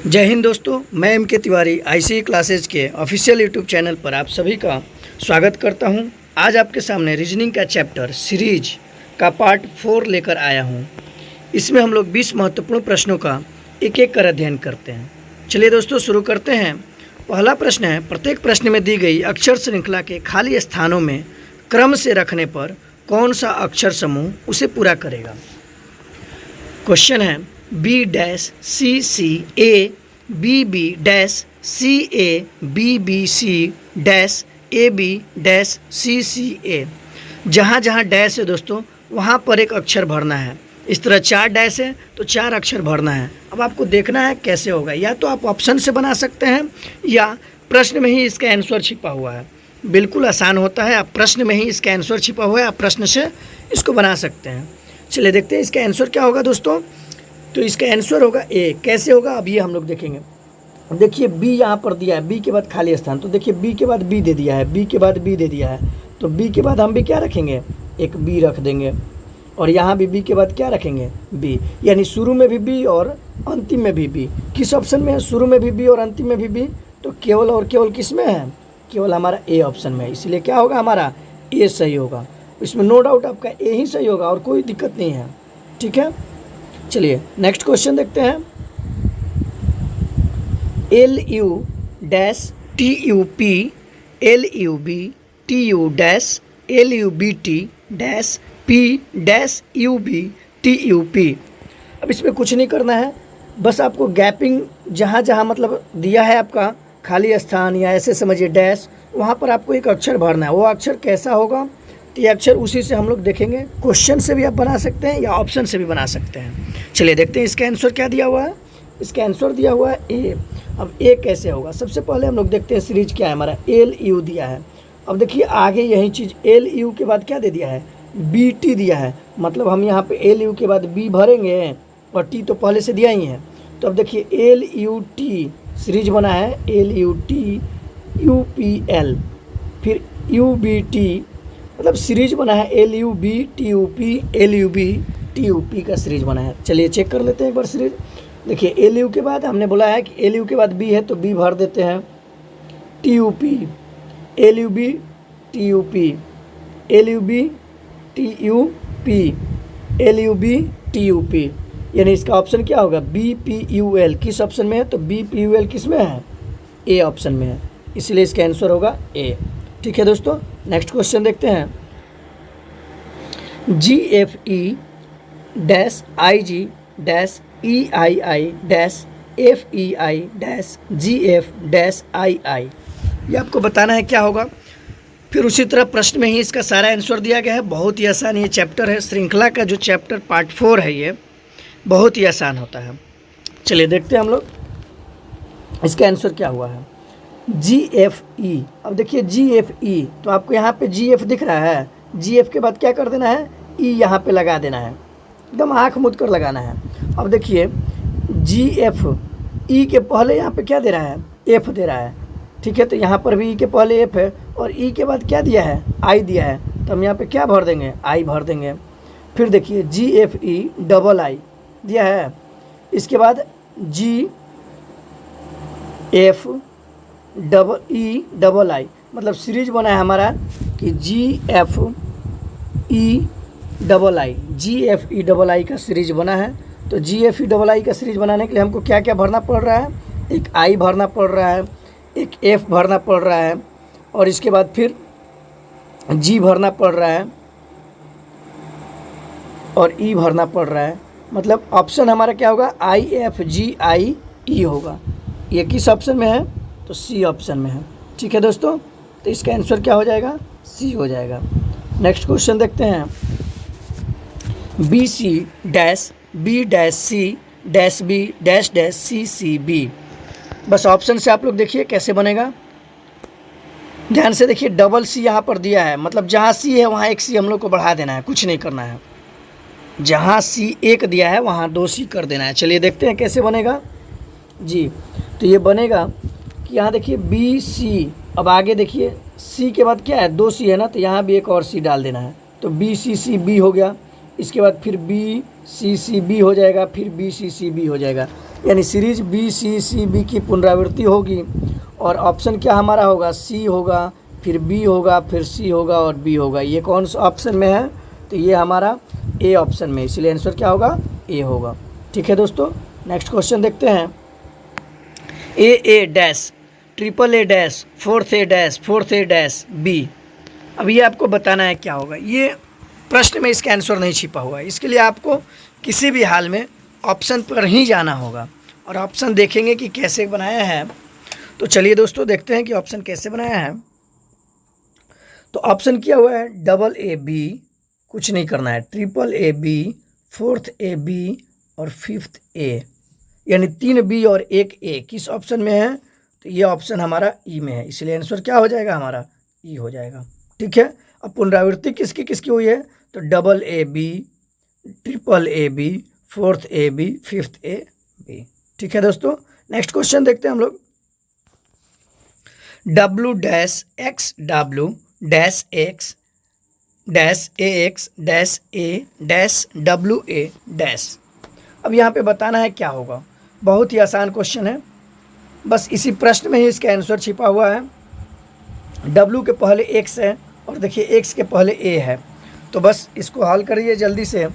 जय हिंद दोस्तों, मैं एम के तिवारी आईसीई क्लासेज के ऑफिशियल यूट्यूब चैनल पर आप सभी का स्वागत करता हूं। आज आपके सामने रीजनिंग का चैप्टर सीरीज का पार्ट 4 लेकर आया हूं। इसमें हम लोग 20 महत्वपूर्ण प्रश्नों का एक एक कर अध्ययन करते हैं। चलिए दोस्तों शुरू करते हैं। पहला प्रश्न है, प्रत्येक प्रश्न में दी गई अक्षर श्रृंखला के खाली स्थानों में क्रम से रखने पर कौन सा अक्षर समूह उसे पूरा करेगा। क्वेश्चन है B dash C C A B B dash C A B B C dash A B dash C C A. जहाँ जहाँ डैश है दोस्तों वहाँ पर एक अक्षर भरना है। इस तरह 4 डैश है तो 4 अक्षर भरना है। अब आपको देखना है कैसे होगा। या तो आप ऑप्शन से बना सकते हैं या प्रश्न में ही इसका आंसर छिपा हुआ है। बिल्कुल आसान होता है। आप प्रश्न में ही इसका आंसर छिपा हुआ है, आप प्रश्न से इसको बना सकते हैं। चलिए देखते हैं इसका आंसर क्या होगा दोस्तों। तो इसका आंसर होगा ए। कैसे होगा अब ये हम लोग देखेंगे। देखिए बी यहाँ पर दिया है, बी के बाद खाली स्थान, तो देखिए बी के बाद बी दे दिया है, बी के बाद बी दे दिया है, तो बी के बाद हम भी क्या रखेंगे, एक बी रख देंगे। और यहाँ भी बी के बाद क्या रखेंगे, बी। यानी शुरू में भी बी और अंतिम में भी बी। किस ऑप्शन में है, शुरू में भी बी और अंतिम में भी बी। तो केवल और केवल किस में है, केवल हमारा ए ऑप्शन में है। इसलिए क्या होगा, हमारा ए सही होगा। इसमें नो डाउट आपका ए ही सही होगा और कोई दिक्कत नहीं है। ठीक है, चलिए नेक्स्ट क्वेश्चन देखते हैं। L U dash T U P L U B T U dash L U B T dash P dash U B T U P. अब इसमें कुछ नहीं करना है, बस आपको गैपिंग जहाँ जहाँ मतलब दिया है आपका खाली स्थान या ऐसे समझिए डैश, वहाँ पर आपको एक अक्षर भरना है। वो अक्षर कैसा होगा, तो ये अक्षर उसी से हम लोग देखेंगे। क्वेश्चन से भी आप बना सकते हैं या ऑप्शन से भी बना सकते हैं। चलिए देखते हैं इसका आंसर क्या दिया हुआ है। इसका आंसर दिया हुआ है ए। अब ए कैसे होगा, सबसे पहले हम लोग देखते हैं सीरीज क्या है हमारा। एल यू दिया है। अब देखिए आगे यही चीज़ एल यू के बाद क्या दे दिया है, बी टी दिया है। मतलब हम यहाँ पे एल यू के बाद बी भरेंगे और टी तो पहले से दिया ही है। तो अब देखिए एल यू टी सीरीज बना है, L U T U P L, फिर यू बी टी, मतलब सीरीज बना है L U B T U P L U B T U P का सीरीज बना है। चलिए चेक कर लेते हैं एक बार सीरीज। देखिए एल यू के बाद हमने बोला है कि एल यू के बाद बी है तो बी भर देते हैं, T U P L U B T U P L U B T U P L U B T U P. यानी इसका ऑप्शन क्या होगा, बी पी यू एल। किस ऑप्शन में है, तो बी पी यू एल किस में है, ए ऑप्शन में है। इसलिए इसका आंसर होगा ए। ठीक है दोस्तों, नेक्स्ट क्वेश्चन देखते हैं। G F E dash I G dash E I I dash F E I dash G F dash I I. ये आपको बताना है क्या होगा। फिर उसी तरह प्रश्न में ही इसका सारा आंसर दिया गया है। बहुत ही आसान ये चैप्टर है। श्रृंखला का जो चैप्टर पार्ट 4 है ये बहुत ही आसान होता है। चलिए देखते हैं हम लोग इसका आंसर क्या हुआ है। जी एफ ई। अब देखिए जी एफ ई, तो आपको यहाँ पे जी एफ दिख रहा है, जी एफ के बाद क्या कर देना है, ई यहाँ पे लगा देना है, एकदम आँख मूंद कर लगाना है। अब देखिए जी एफ ई के पहले यहाँ पे क्या दे रहा है, एफ दे रहा है। ठीक है, तो यहाँ पर भी ई के पहले एफ है और ई के बाद क्या दिया है, आई दिया है, तो हम यहाँ पे क्या भर देंगे, आई भर देंगे। फिर देखिए जी एफ ई डबल आई दिया है, इसके बाद G F double E double I, मतलब सीरीज बना है हमारा कि G F E double I, G F E double I का सीरीज बना है। तो जी एफ ई डबल आई का सीरीज बनाने के लिए हमको क्या क्या भरना पड़ रहा है, एक आई भरना पड़ रहा है, एक एफ भरना पड़ रहा है और इसके बाद फिर जी भरना पड़ रहा है और ई भरना पड़ रहा है। मतलब ऑप्शन हमारा क्या होगा, आई एफ जी आई ई होगा। ये किस ऑप्शन में है, तो सी ऑप्शन में है। ठीक है दोस्तों, तो इसका आंसर क्या हो जाएगा, सी हो जाएगा। नेक्स्ट क्वेश्चन देखते हैं। B C dash B dash C dash B dash dash C C B. बस ऑप्शन से आप लोग देखिए कैसे बनेगा। ध्यान से देखिए, डबल सी यहाँ पर दिया है, मतलब जहाँ सी है वहाँ एक सी हम लोग को बढ़ा देना है, कुछ नहीं करना है। जहाँ सी एक दिया है वहाँ 2 सी कर देना है। चलिए देखते हैं कैसे बनेगा जी। तो ये बनेगा कि यहाँ देखिए बी सी, अब आगे देखिए सी के बाद क्या है, 2 सी है ना, तो यहाँ भी एक और सी डाल देना है। तो बी सी सी बी हो गया, इसके बाद फिर बी सी सी बी हो जाएगा, फिर बी सी सी बी हो जाएगा। यानी series B C C B की पुनरावृत्ति होगी और ऑप्शन क्या हमारा होगा, सी होगा, फिर बी होगा, फिर सी होगा और बी होगा। ये कौन सा ऑप्शन में है, तो ये हमारा ए ऑप्शन में, इसलिए आंसर क्या होगा, ए होगा। ठीक है दोस्तों, नेक्स्ट क्वेश्चन देखते हैं। A dash, triple A dash, fourth A dash, fourth A dash B. अब ये आपको बताना है क्या होगा। ये प्रश्न में इसका आंसर नहीं छिपा हुआ है, इसके लिए आपको किसी भी हाल में ऑप्शन पर ही जाना होगा और ऑप्शन देखेंगे कि कैसे बनाया है। तो चलिए दोस्तों देखते हैं कि ऑप्शन कैसे बनाया है। तो ऑप्शन किया हुआ है डबल ए बी, कुछ नहीं करना है, triple A B, fourth A B और फिफ्थ ए, यानी 3 बी और 1 ए किस ऑप्शन में है, तो ये ऑप्शन हमारा ई में है, इसलिए आंसर क्या हो जाएगा हमारा, ई हो जाएगा। ठीक है, अब पुनरावृत्ति किसकी किसकी हुई है, तो double A B, triple A B, fourth A B, fifth A B. ठीक है दोस्तों, नेक्स्ट क्वेश्चन देखते हैं हम लोग। W dash X W dash X dash A X dash A dash W A dash. अब यहाँ पे बताना है क्या होगा। बहुत ही आसान क्वेश्चन है, बस इसी प्रश्न में ही इसका आंसर छिपा हुआ है। डब्लू के पहले एक्स है और देखिए एक्स के पहले ए है, तो बस इसको हल करिए जल्दी से।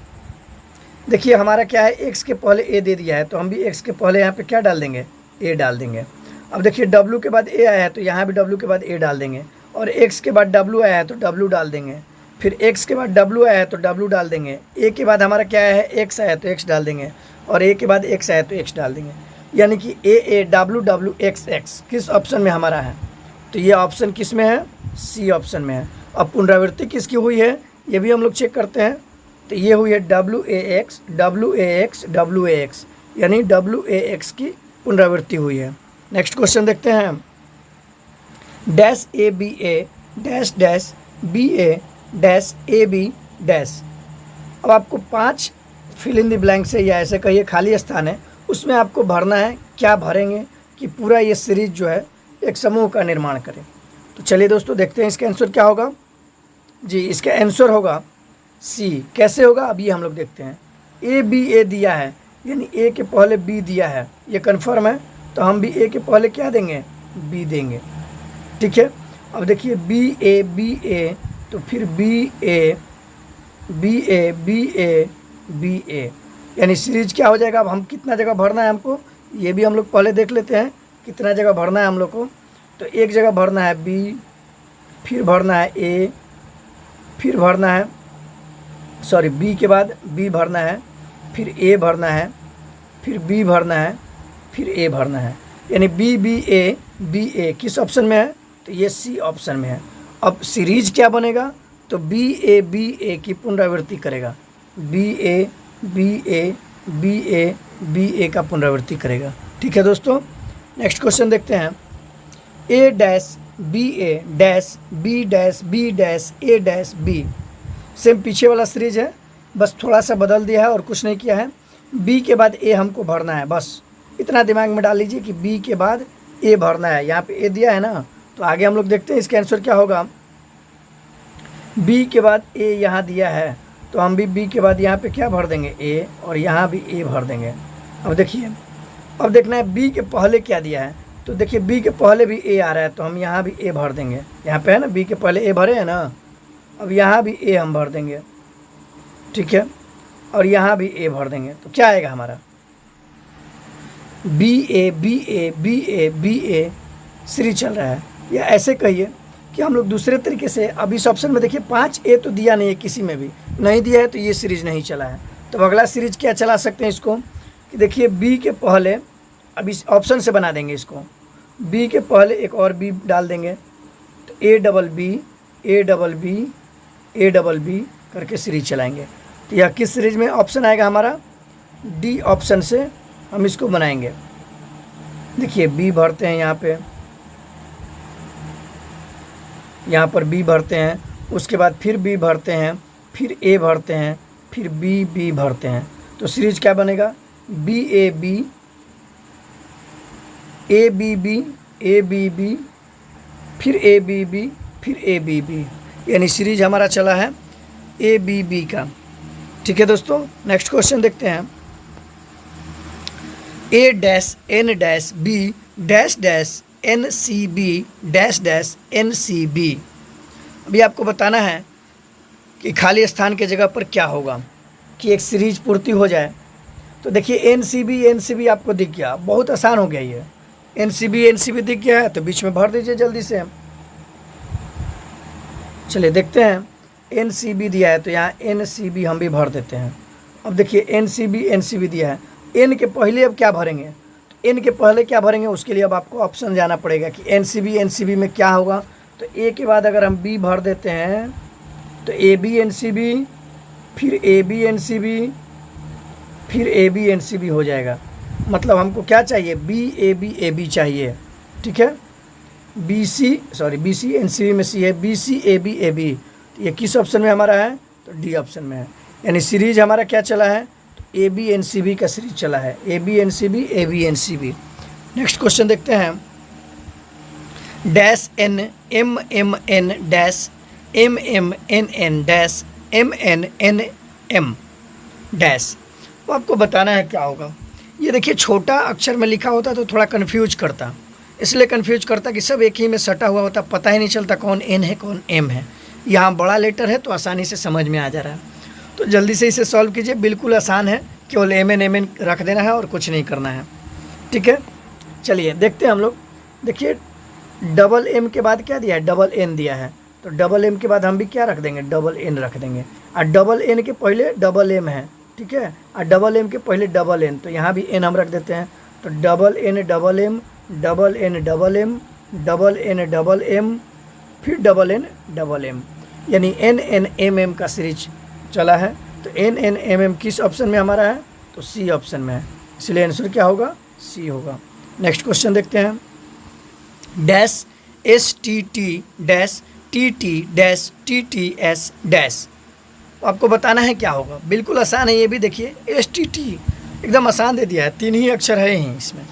देखिए हमारा क्या है, एक्स के पहले ए दे दिया है, तो हम भी एक्स के पहले यहाँ पे क्या डाल देंगे, ए डाल देंगे। अब देखिए डब्लू के बाद ए आया है, तो यहाँ भी डब्लू के बाद ए डाल देंगे, और एक्स के बाद डब्लू आया है तो डब्लू डाल देंगे, फिर एक्स के बाद डब्लू आया है तो डब्लू डाल देंगे, ए के बाद हमारा क्या है, एक्स आया तो एक्स डाल देंगे, और ए के बाद एक्स आया तो एक्स डाल देंगे। यानी कि A W W x x किस ऑप्शन में हमारा है, तो ये ऑप्शन किस में है, सी ऑप्शन में है। अब पुनरावृत्ति किसकी हुई है, ये भी हम लोग चेक करते हैं। तो ये हुई है W A X W A X W A X, यानी डब्लू ए एक्स की पुनरावृत्ति हुई है। नेक्स्ट क्वेश्चन देखते हैं। Dash A B A dash dash B A dash A B dash. अब आपको 5 फिल इन द ब्लैंक से, या ऐसे कहिए खाली स्थान है, उसमें आपको भरना है। क्या भरेंगे कि पूरा ये सीरीज जो है एक समूह का निर्माण करें। तो चलिए दोस्तों देखते हैं इसका आंसर क्या होगा। जी, इसका आंसर होगा सी। कैसे होगा, अब ये हम लोग देखते हैं। ए बी ए दिया है, यानी ए के पहले बी दिया है, ये कन्फर्म है, तो हम भी ए के पहले क्या देंगे, बी देंगे। ठीक है, अब देखिए बी ए, तो फिर B A B A B A B A, यानी सीरीज क्या हो जाएगा। अब हम कितना जगह भरना है हमको, ये भी हम लोग पहले देख लेते हैं कितना जगह भरना है हम लोग को। तो एक जगह भरना है बी, फिर भरना है ए, फिर भरना है बी के बाद बी भरना है, फिर ए भरना है, फिर बी भरना है, फिर ए भरना है, यानी बी ए किस ऑप्शन में है, तो ये सी ऑप्शन में है। अब सीरीज क्या बनेगा, तो बी ए की पुनरावृत्ति करेगा, बी ए का पुनरावृत्ति करेगा। ठीक है दोस्तों, नेक्स्ट क्वेश्चन देखते हैं। A dash B A dash B dash B dash A dash B. Same पीछे वाला सीरीज है, बस थोड़ा सा बदल दिया है और कुछ नहीं किया है। बी के बाद ए हमको भरना है, बस इतना दिमाग में डाल लीजिए कि बी के बाद ए भरना है। यहाँ पे ए दिया है ना, तो आगे हम लोग देखते हैं इसका आंसर क्या होगा। बी के बाद ए यहाँ दिया है, तो हम भी बी के बाद यहाँ पे क्या भर देंगे, ए, और यहाँ भी ए भर देंगे। अब देखिए, अब देखना है बी के पहले क्या दिया है, तो देखिए बी के पहले भी ए आ रहा है, तो हम यहाँ भी ए भर देंगे। यहाँ पे है ना, बी के पहले ए भरे हैं ना, अब यहाँ भी ए हम भर देंगे। ठीक है, और यहाँ भी ए भर देंगे, तो क्या आएगा हमारा, बी ए सीरीज चल रहा है। या ऐसे कहिए कि हम लोग दूसरे तरीके से, अब इस ऑप्शन में देखिए 5 ए तो दिया नहीं है, किसी में भी नहीं दिया है, तो ये सीरीज नहीं चला है। तो अगला सीरीज क्या चला सकते हैं इसको, कि देखिए बी के पहले, अब इस ऑप्शन से बना देंगे इसको, बी के पहले एक और बी डाल देंगे, तो ए डबल बी करके सीरीज चलाएंगे। तो यह किस सीरीज में ऑप्शन आएगा हमारा, डी ऑप्शन से हम इसको बनाएंगे। देखिए बी भरते हैं यहाँ पर बी भरते हैं, उसके बाद फिर बी भरते हैं, फिर ए भरते हैं, फिर बी भरते हैं। तो सीरीज क्या बनेगा, बी ए बी फिर ए बी, यानी सीरीज हमारा चला है ए बी का। ठीक है दोस्तों, नेक्स्ट क्वेश्चन देखते हैं। A dash N dash B dash dash N C B dash dash N C B. अभी आपको बताना है कि खाली स्थान के जगह पर क्या होगा कि एक सीरीज पूर्ति हो जाए। तो देखिए एन सी बी आपको दिख गया, बहुत आसान हो गया ये। एन सी बी दिख गया है तो बीच में भर दीजिए जल्दी से। चलिए देखते हैं, एन सी बी दिया है तो यहाँ एन सी बी हम भी भर देते हैं। अब देखिए एन सी बी दिया है, एन के पहले अब क्या भरेंगे, तो एन के पहले क्या भरेंगे उसके लिए अब आपको ऑप्शन जाना पड़ेगा कि एन सी बी में क्या होगा। तो ए के बाद अगर हम बी भर देते हैं तो A B N C B, फिर A B N C B, फिर A B N C B हो जाएगा। मतलब हमको क्या चाहिए, बी ए बी चाहिए, ठीक है। B C N C B में सी है, बी सी ए बी। तो ये किस ऑप्शन में हमारा है, तो डी ऑप्शन में है। यानी सीरीज हमारा क्या चला है, तो A B N C B का सीरीज चला है, A B N C B. Next question देखते हैं, dash N M N dash M N dash M N M dash. तो आपको बताना है क्या होगा। ये देखिए छोटा अक्षर में लिखा होता तो थोड़ा कन्फ्यूज करता, इसलिए कन्फ्यूज करता कि सब एक ही में सटा हुआ होता, पता ही नहीं चलता कौन एन है कौन एम है। यहाँ बड़ा लेटर है तो आसानी से समझ में आ जा रहा है, तो जल्दी से इसे सॉल्व कीजिए। बिल्कुल आसान है, केवल एम एन रख देना है और कुछ नहीं करना है, ठीक है। चलिए देखते हैं हम लोग। देखिए डबल एम के बाद क्या दिया है, डबल एन दिया है, तो डबल एम के बाद हम भी क्या रख देंगे, डबल एन रख देंगे। और डबल एन के पहले डबल एम है, ठीक है, और डबल एम के पहले डबल एन, तो यहाँ भी एन हम रख देते हैं। तो double N double M, double N double M, double N double M, फिर डबल एम, यानी एन एन एम एम का सीरीज चला है। तो एन एन एम एम किस ऑप्शन में हमारा है, तो सी ऑप्शन में है, इसलिए आंसर क्या होगा, सी होगा। नेक्स्ट क्वेश्चन देखते हैं, dash S T T dash T T dash T T S dash. आपको बताना है क्या होगा, बिल्कुल आसान है ये भी। देखिए एस टी टी एकदम आसान दे दिया है, 3 ही अक्षर है ही इसमें,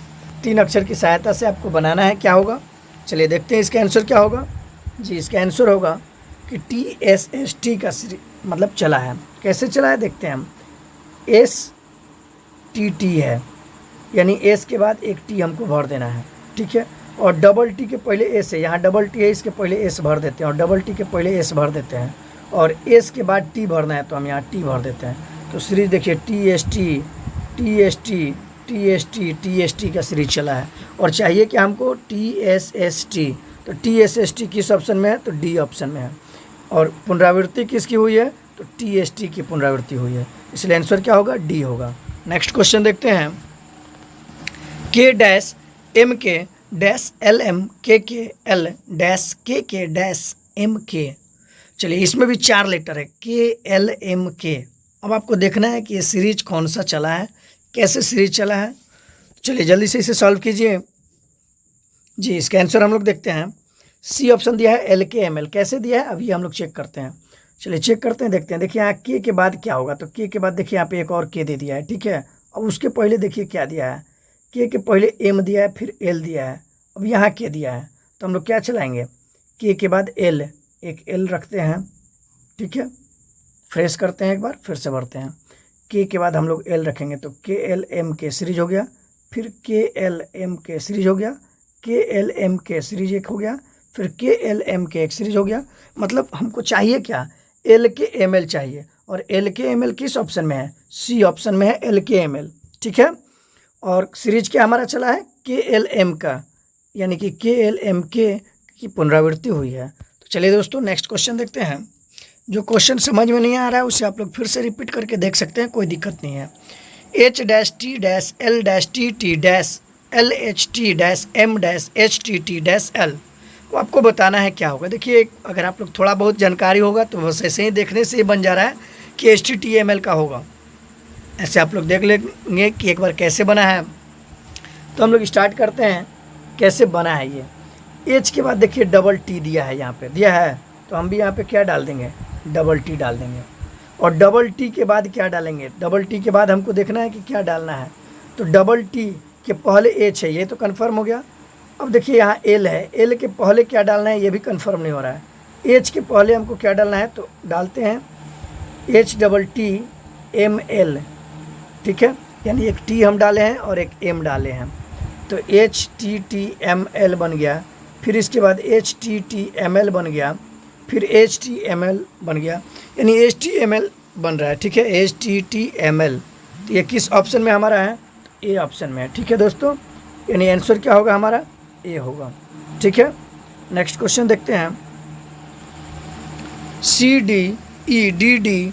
3 अक्षर की सहायता से आपको बनाना है क्या होगा। चलिए देखते हैं इसका आंसर क्या होगा। जी इसका आंसर होगा कि टी एस एस टी का मतलब चला है। कैसे चला है देखते हैं हम, एस टी टी है, यानी एस के बाद एक टी हमको भर देना है, ठीक है। और डबल टी के पहले एस है, यहाँ डबल टी है, इसके पहले एस भर देते हैं, और डबल टी के पहले एस भर देते हैं, और एस के बाद टी भरना है तो हम यहाँ टी भर देते हैं। तो सीरीज देखिए T S T T S T T S T T S T का सीरीज चला है। और चाहिए कि हमको टी एस एस टी, तो टी एस एस टी किस ऑप्शन में है, तो डी ऑप्शन में है। और पुनरावृत्ति किसकी हुई है, तो टी एस टी की पुनरावृत्ति हुई है, इसलिए आंसर क्या होगा, डी होगा। नेक्स्ट क्वेश्चन देखते हैं, के डैश एम के डैश एल एम के एल डैश के डैश एम के। चलिए इसमें भी 4 लेटर है, के एल एम के। अब आपको देखना है कि ये सीरीज कौन सा चला है, कैसे सीरीज चला है। चलिए जल्दी से इसे सॉल्व कीजिए। जी इसका आंसर हम लोग देखते हैं, सी ऑप्शन दिया है एल के एम एल। कैसे दिया है अभी हम लोग चेक करते हैं। चलिए चेक करते हैं, देखते हैं। देखिए यहाँ के बाद क्या होगा, तो के के बाद देखिए यहाँ पे एक और के दे दिया है, ठीक है। अब उसके पहले देखिए क्या दिया है, के पहले एम दिया है, फिर एल दिया है, अब यहाँ के दिया है, तो हम लोग क्या चलाएंगे, के बाद एल, एक एल रखते हैं, ठीक है। फ्रेश करते हैं एक बार, फिर से भरते हैं। के बाद हम लोग एल रखेंगे, तो के एल एम के सीरीज हो गया, फिर के एल एम के सीरीज हो गया, के एल एम के सीरीज एक हो गया, फिर के एल एम के एक सीरीज हो गया। मतलब हमको चाहिए क्या, एल के एम एल चाहिए, और एल के एम एल किस ऑप्शन में है, सी ऑप्शन में है एल के एम एल, ठीक है। और सीरीज क्या हमारा चला है, के एल एम का, यानी कि के एल एम के की पुनरावृत्ति हुई है। तो चलिए दोस्तों नेक्स्ट क्वेश्चन देखते हैं। जो क्वेश्चन समझ में नहीं आ रहा है उसे आप लोग फिर से रिपीट करके देख सकते हैं, कोई दिक्कत नहीं है। H dash T dash L dash T T dash L H T dash M dash H T T dash L. तो आपको बताना है क्या होगा। देखिए अगर आप लोग थोड़ा बहुत जानकारी होगा तो बस ऐसे ही देखने से ही बन जा रहा है कि H T T M L का होगा। ऐसे आप लोग देख लेंगे कि एक बार कैसे बना है। तो हम लोग स्टार्ट करते हैं कैसे बना है ये। एच के बाद देखिए डबल टी दिया है, यहाँ पे दिया है, तो हम भी यहाँ पे क्या डाल देंगे, डबल टी डाल देंगे। और डबल टी के बाद क्या डालेंगे, डबल टी के बाद हमको देखना है कि क्या डालना है। तो डबल टी के पहले एच है, ये तो कन्फर्म हो गया। अब देखिए यहाँ एल है, एल के पहले क्या डालना है ये भी कन्फर्म नहीं हो रहा है। एच के पहले हमको क्या डालना है, तो डालते हैं H double T M L, ठीक है। यानी एक टी हम डाले हैं और एक एम डाले हैं, तो HTTML बन गया। फिर इसके बाद HTTML बन गया, फिर HTML बन गया, यानी HTML बन रहा है। ठीक है, HTTML। तो ये किस ऑप्शन में हमारा है? ए ऑप्शन में है। ठीक है दोस्तों, यानी आंसर क्या होगा हमारा? ए होगा। ठीक है, नेक्स्ट क्वेश्चन देखते हैं। CDEDD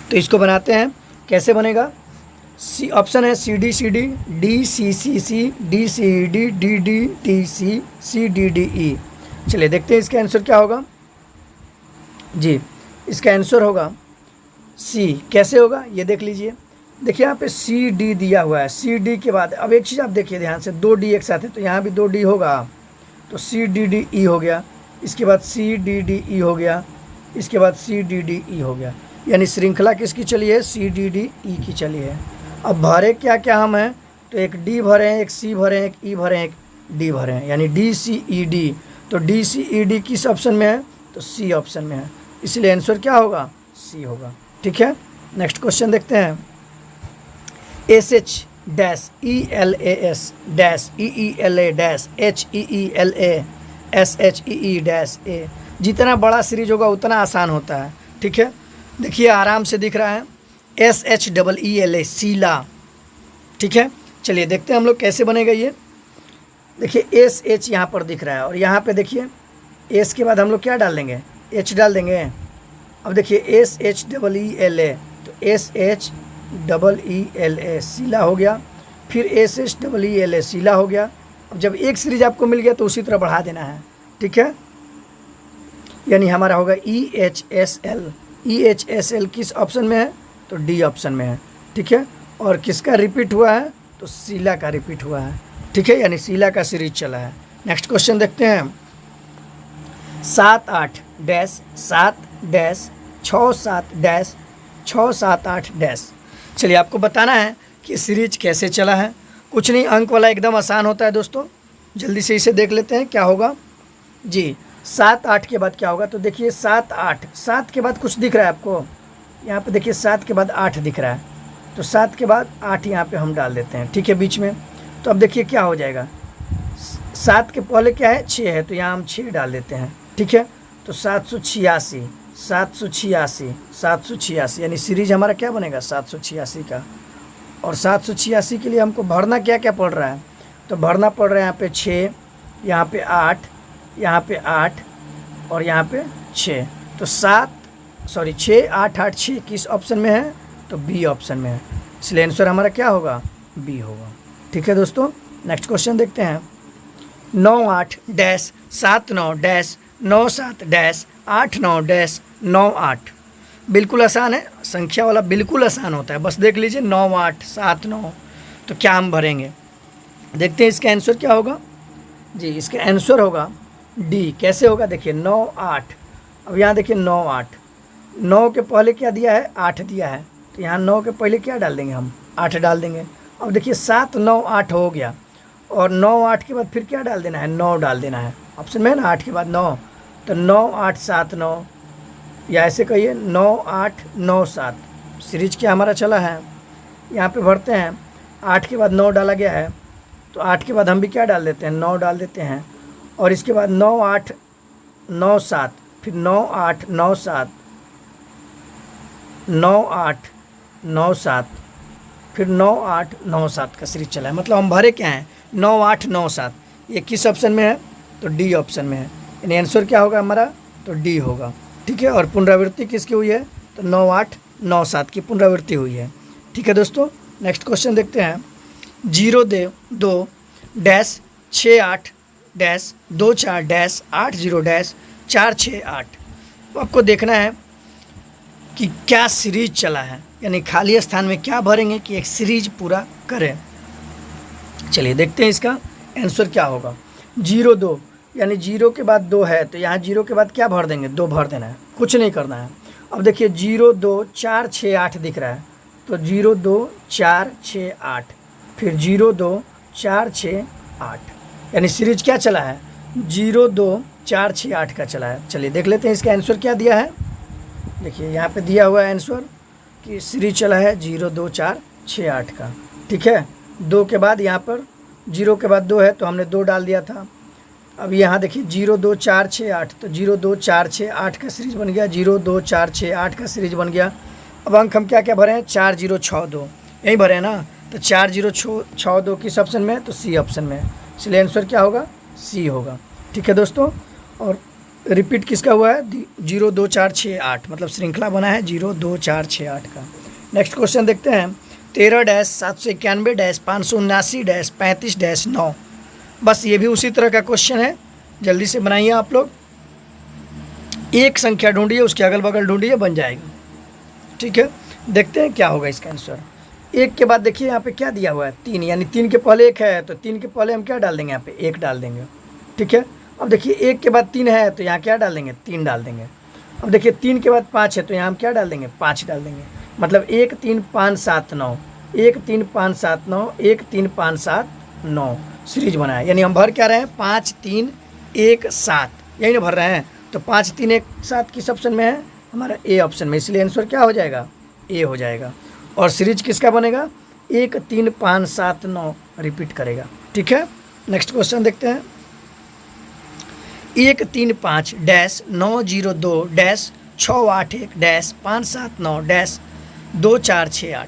तो इसको बनाते हैं, कैसे बनेगा? सी ऑप्शन है CD DCCC DCD DDDC CDDE। चलिए देखते हैं इसका आंसर क्या होगा। जी, इसका आंसर होगा सी। कैसे होगा ये देख लीजिए। देखिए यहाँ पे CD दिया हुआ है, CD के बाद अब एक चीज़ आप देखिए ध्यान से, 2 D एक साथ है तो यहाँ भी 2 D होगा, तो CDDE हो गया। इसके बाद CDDE हो गया, इसके बाद CDDE हो गया, यानी श्रृंखला किसकी चली है? CDDE की चली है। अब भरे क्या क्या हम हैं? तो एक D भरे हैं, एक C भरे हैं, एक E भरे हैं, एक D भरे हैं, यानी DCED। तो DCED किस ऑप्शन में है? तो C ऑप्शन में है, इसलिए आंसर क्या होगा? C होगा। ठीक है, नेक्स्ट क्वेश्चन देखते हैं। SH-EELA-HEELA-SHEELA-SHEE-A, जितना बड़ा सीरीज होगा उतना आसान होता है। ठीक है, देखिए आराम से दिख रहा है, SHEELA शीला। ठीक है, चलिए देखते हैं हम लोग कैसे बनेगा ये। देखिए SH यहाँ पर दिख रहा है और यहाँ पे देखिए S के बाद हम लोग क्या डाल देंगे? H डाल देंगे। अब देखिए SHEELA, तो SHEELA शीला हो गया, फिर SHEELA शीला हो गया। अब जब एक सीरीज आपको मिल गया तो उसी तरह बढ़ा देना है। ठीक है, यानी हमारा होगा EHSL। EHSL किस ऑप्शन में है? तो D ऑप्शन में है। ठीक है, और किसका रिपीट हुआ है? तो शीला का रिपीट हुआ है। ठीक है, यानी शीला का सीरीज चला है। नेक्स्ट क्वेश्चन देखते हैं। 78-7-6-7-678-। चलिए आपको बताना है कि सीरीज कैसे चला है। कुछ नहीं, अंक वाला एकदम आसान होता है दोस्तों, जल्दी से इसे देख लेते हैं क्या होगा। जी, 7-8 के बाद क्या होगा? तो देखिए 7-8, 7 के बाद कुछ दिख रहा है आपको? यहाँ पे देखिए 7 के बाद 8 दिख रहा है, तो 7 के बाद 8 यहाँ पे हम डाल देते हैं। ठीक है, बीच में। तो अब देखिए क्या हो जाएगा, 7 के पहले क्या है? 6 है, तो यहाँ हम 6 डाल देते हैं। ठीक है, तो 786 786 786, यानी सीरीज हमारा क्या बनेगा? 786 का। और 786 के लिए हमको भरना क्या क्या पड़ रहा है? तो भरना पड़ रहा है यहाँ पे 6, यहाँ पे 8, यहाँ पे 8 और यहाँ पे 6। तो 6 8 8 6 किस ऑप्शन में है? तो बी ऑप्शन में है, इसलिए आंसर हमारा क्या होगा? बी होगा। ठीक है दोस्तों, नेक्स्ट क्वेश्चन देखते हैं। 98-7-9-97-8-9-98। बिल्कुल आसान है, संख्या वाला बिल्कुल आसान होता है, बस देख लीजिए 9-8-7-9। तो क्या हम भरेंगे? देखते हैं इसका आंसर क्या होगा। जी, इसका आंसर होगा डी। कैसे होगा? देखिए 9-8, अब यहाँ देखिए 9-8, 9 के पहले क्या दिया है? 8 दिया है, तो यहाँ 9 के पहले क्या डाल देंगे? हम 8 डाल देंगे। अब देखिए 7-9-8 हो गया, और 9-8 के बाद फिर क्या डाल देना है? 9 डाल देना है। ऑप्शन में है ना 8 के बाद 9, तो 9-8-7-9, या ऐसे कहिए 9-8-9-7। सीरीज क्या हमारा चला है? यहाँ पे भरते हैं, 8 के बाद 9 डाला गया है, तो 8 के बाद हम भी क्या डाल देते हैं? 9 डाल देते हैं, और इसके बाद 9-8-9-7, फिर 9-8-9-7, 9-8-9-7, फिर 9-8-9-7 का सीरीज चला है। मतलब हम भरे क्या हैं? 9-8-9-7। ये किस ऑप्शन में है? तो डी ऑप्शन में है, यानी आंसर क्या होगा हमारा? तो डी होगा। ठीक है, और पुनरावृत्ति किसकी हुई है? तो 9-8-9-7 की पुनरावृत्ति हुई है। ठीक है दोस्तों, नेक्स्ट क्वेश्चन देखते हैं। 0-2-68-24-80-468। तो आपको देखना है कि क्या सीरीज चला है, यानी खाली स्थान में क्या भरेंगे कि एक सीरीज पूरा करें। चलिए देखते हैं इसका आंसर क्या होगा। 0-2, यानी 0 के बाद 2 है, तो यहाँ 0 के बाद क्या भर देंगे? 2 भर देना है, कुछ नहीं करना है। अब देखिए 0-2-4-6-8 दिख रहा है, तो 0-2-4-6-8, फिर 0-2-4-6-8, यानी सीरीज क्या चला है? 0-2-4-6-8 का चला है। चलिए देख लेते हैं इसका आंसर क्या दिया है। देखिए यहाँ पे दिया हुआ है आंसर कि सीरीज चला है 0 2 4 6 8 का। ठीक है, 2 के बाद यहाँ पर 0 के बाद 2 है तो हमने 2 डाल दिया था। अब यहाँ देखिए 0 2 4 6 8, तो 0 2 4 6 8 का सीरीज बन गया, 0 2 4 6 8 का सीरीज बन गया। अब अंक हम क्या क्या भरे हैं, 4 0 6 2 यही भरे हैं ना, तो 4 0 6 2 किस ऑप्शन में है, तो सी ऑप्शन में है, इसलिए आंसर क्या होगा, सी होगा। ठीक है दोस्तों, और रिपीट किसका हुआ है, 0 2 4 6 8, मतलब श्रृंखला बना है 0 2 4 6 8 का। नेक्स्ट क्वेश्चन देखते हैं, 13-791-579-35-9। बस ये भी उसी तरह का क्वेश्चन है, जल्दी से बनाइए आप लोग। एक संख्या ढूंढिए, उसके अगल बगल ढूंढिए, बन जाएगा। ठीक है, देखते हैं क्या होगा इसका आंसर। एक के बाद देखिए यहाँ पे क्या दिया हुआ है, 3, यानी 3 के पहले 1 है तो 3 के पहले हम क्या डाल देंगे, यहाँ पे 1 डाल देंगे। ठीक है, अब देखिए 1 के बाद 3 है तो यहाँ क्या डाल देंगे, 3 डाल देंगे। अब देखिए 3 के बाद 5 है तो यहाँ हम क्या डाल देंगे, 5 डाल देंगे। मतलब 1 3 5 7 9, 1 3 5 7 9, 1 3 5 7 9 सीरीज बनाया, यानी हम भर क्या रहे हैं, 5 3 1 7, यही ना भर रहे हैं। तो 5 3 1 7 किस ऑप्शन में है, हमारा ए ऑप्शन में, इसलिए आंसर क्या हो जाएगा, ए हो जाएगा। और सीरीज किसका बनेगा, 1 3 5 7 9 रिपीट करेगा। ठीक है, नेक्स्ट क्वेश्चन देखते हैं, 1 3 5 डैश 9 0 2 डैश 6 8 1 डैश 5 7 9 डैश 2 4 6 8,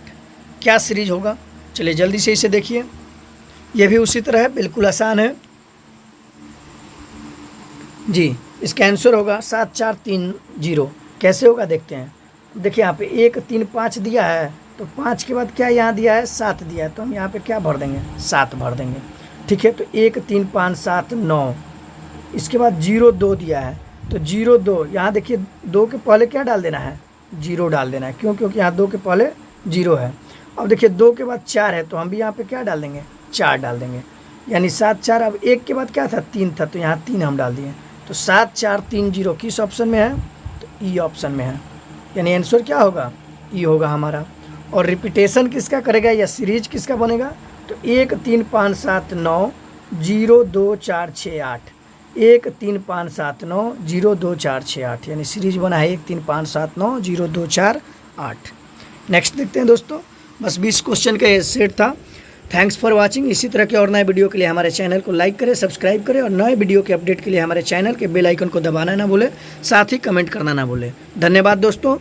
क्या सीरीज होगा। चलिए जल्दी से इसे देखिए, यह भी उसी तरह है, बिल्कुल आसान है जी। इसका आंसर होगा 7 4 3 0। कैसे होगा देखते हैं। देखिए यहाँ पे 1 3 5 दिया है, तो 5 के बाद क्या यहाँ दिया है, 7 दिया है, तो हम यहाँ पे क्या भर देंगे, 7 भर देंगे। ठीक है, तो 1 3 5 7 9, इसके बाद 0 2 दिया है, तो 0 2, यहाँ देखिए 2 के पहले क्या डाल देना है, 0 डाल देना है, क्यों, क्योंकि यहाँ 2 के पहले 0 है। अब देखिए 2 के बाद 4 है तो हम भी यहाँ पे क्या डाल देंगे, 4 डाल देंगे, यानी 7 4। अब 1 के बाद क्या था, 3 था, तो यहाँ 3 हम डाल दिए। तो 7 4 3 0 किस ऑप्शन में है, तो ई ऑप्शन में है, यानी आंसर क्या होगा, ई होगा हमारा। और रिपीटेशन किसका करेगा या सीरीज किसका बनेगा, तो 1 3 5 7 9 0 2 4 6 8, 1 3 5 7 9 0 2 4 6 8, यानी सीरीज बना है 1 3 5 7 9 0 2 4 8। नेक्स्ट देखते हैं दोस्तों, बस 20 क्वेश्चन का ये सेट था। Thanks for watching. इसी तरह के और नए वीडियो के लिए हमारे चैनल को लाइक करें, सब्सक्राइब करें, और नए वीडियो के अपडेट के लिए हमारे चैनल के बेल आइकन को दबाना ना भूलें, साथ ही कमेंट करना ना भूलें। धन्यवाद दोस्तों।